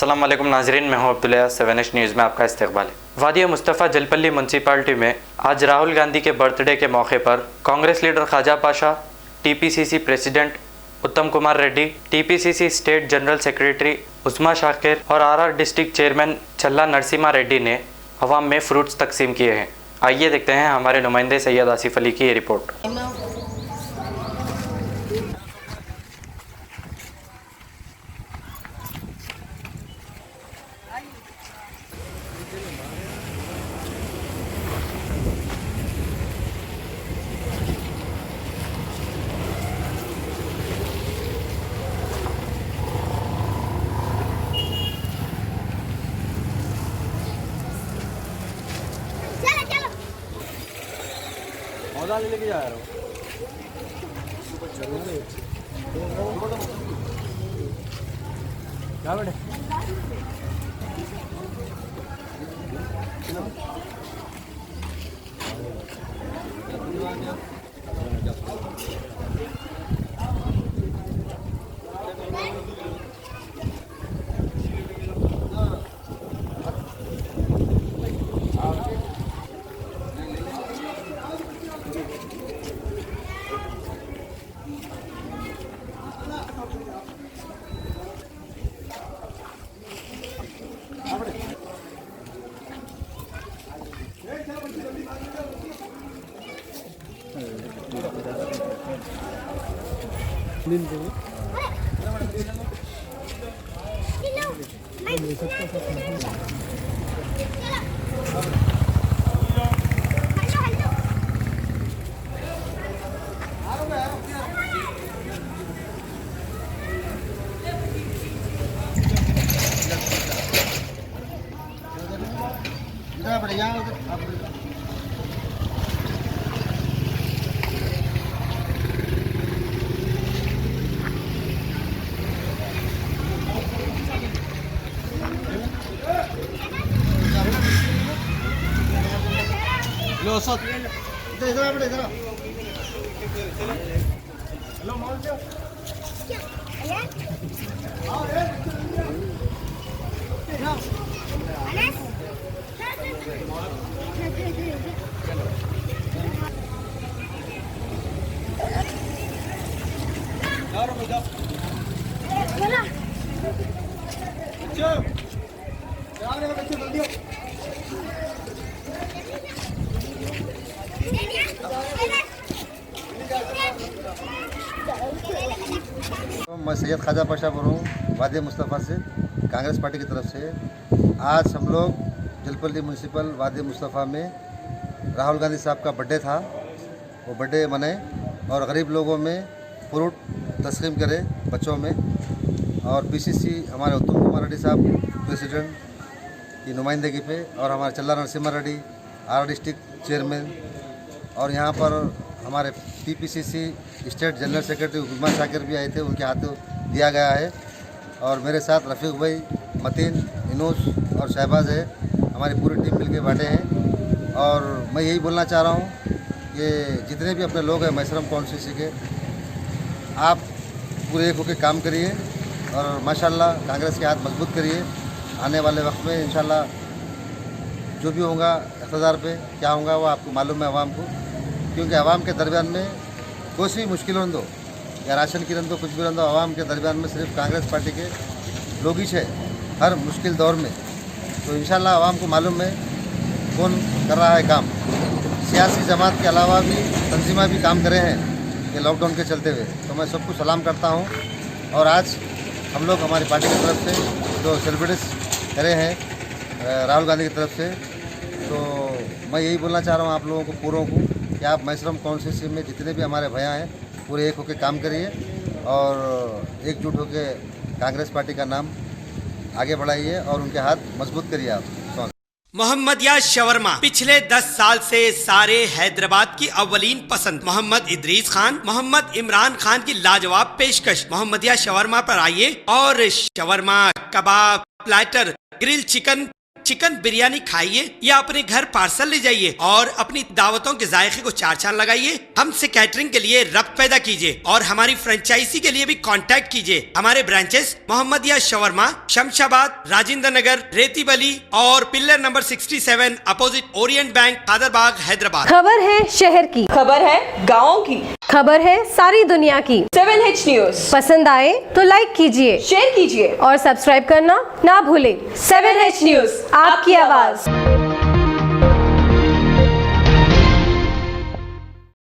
अस्सलाम वालेकुम नाजरीन, मैं हूं अब्दुल्ला। 7H न्यूज़ में आपका इस्तकबाल है। वादी मुस्तफ़ा जलपल्ली म्यूनसिपालिटी में आज राहुल गांधी के बर्थडे के मौके पर Congress leader Khwaja Pasha, TPCC president Uttam Kumar Reddy, TPCC state general secretary Usma Shakir और आरआर डिस्ट्रिक्ट चेयरमैन चल्ला नरसिम्हा रेड्डी ने अवाम में फ्रूट्स तकसीम किए हैं। आइए देखते हैं हमारे नुमाइंदे सैयद आसिफ अली की ये रिपोर्ट। मौजा लेके जा रहा हूँ। क्या बेटे? लो सत इधर इधर बेटा इधर हेलो मॉल से आओ रे यार मजा चला चल यार ये बच्चे जल्दी मैं सैयद ख्वाजा पाशा बोल रहा हूँ वादी मुस्तफ़ा से, कांग्रेस पार्टी की तरफ से। आज हम लोग जलपल्ली म्यूनसिपल वादी मुस्तफ़ा में राहुल गांधी साहब का बर्थडे था, वो बर्थडे मनाए और गरीब लोगों में फ्रूट तस्लीम करे बच्चों में। और पीसीसी हमारे उत्तम कुमार रेड्डी साहब प्रेसिडेंट की नुमाइंदगी पे, और हमारे Challa Narasimha Reddy R district chairman, और यहाँ पर हमारे TPCC state general secretary Usma Shakir भी आए थे, उनके हाथों दिया गया है। और मेरे साथ रफ़ीक भाई, मतीन, इनूस और शहबाज है, हमारी पूरी टीम मिलके बांटे हैं। और मैं यही बोलना चाह रहा हूँ कि जितने भी अपने लोग हैं मैसरम कॉन्स्टिट्यूंसी के, आप पूरे एक होकर काम करिए और माशाल्लाह कांग्रेस के हाथ मजबूत करिए। आने वाले वक्त में इंशाल्लाह जो भी होगा इक़्तिदार पे क्या होगा वो आपको मालूम है आवाम को, क्योंकि आवाम के दरमियान में कोई सी मुश्किल रंदो या राशन की रंदो कुछ भी रंदो, आवाम के दरमियान में सिर्फ कांग्रेस पार्टी के लोग ही है हर मुश्किल दौर में। तो इंशाल्लाह आवाम को मालूम है कौन कर रहा है काम। सियासी जमात के अलावा भी तंजीमा भी काम करे हैं ये लॉकडाउन के चलते हुए, तो मैं सबको सलाम करता हूँ। और आज हम लोग हमारी पार्टी की तरफ से जो सेलिब्रेट करे हैं राहुल गांधी की तरफ से, तो मैं यही बोलना चाह रहा हूँ आप लोगों को पूरों को कि आप मैसरम कॉन्स्टिट्यूंसी में जितने भी हमारे भैया हैं पूरे एक होकर काम करिए और एकजुट होकर कांग्रेस पार्टी का नाम आगे बढ़ाइए और उनके हाथ मजबूत करिए आप। मोहम्मदिया शवरमा पिछले 10 साल से सारे हैदराबाद की अव्वलीन पसंद। मोहम्मद इदरीस खान, मोहम्मद इमरान खान की लाजवाब पेशकश। मोहम्मदिया शवरमा पर आइए और shawarma, kebab, platter, grill chicken, chicken biryani खाइए या अपने घर पार्सल ले जाइए और अपनी दावतों के जायके को चार चांद लगाइए। हमसे कैटरिंग के लिए रब्त पैदा कीजिए और हमारी फ्रेंचाइजी के लिए भी कांटेक्ट कीजिए। हमारे ब्रांचेस मोहम्मदिया शवरमा, शमशाबाद, राजेंद्र नगर, रेती बली और pillar number 67 opposite Orient bank, Kadarbagh, Hyderabad. खबर है शहर की, खबर है गाँव की, खबर है सारी दुनिया की। 7H न्यूज पसंद आए तो लाइक कीजिए, शेयर कीजिए और सब्सक्राइब करना ना भूलें। 7H न्यूज, आपकी आवाज।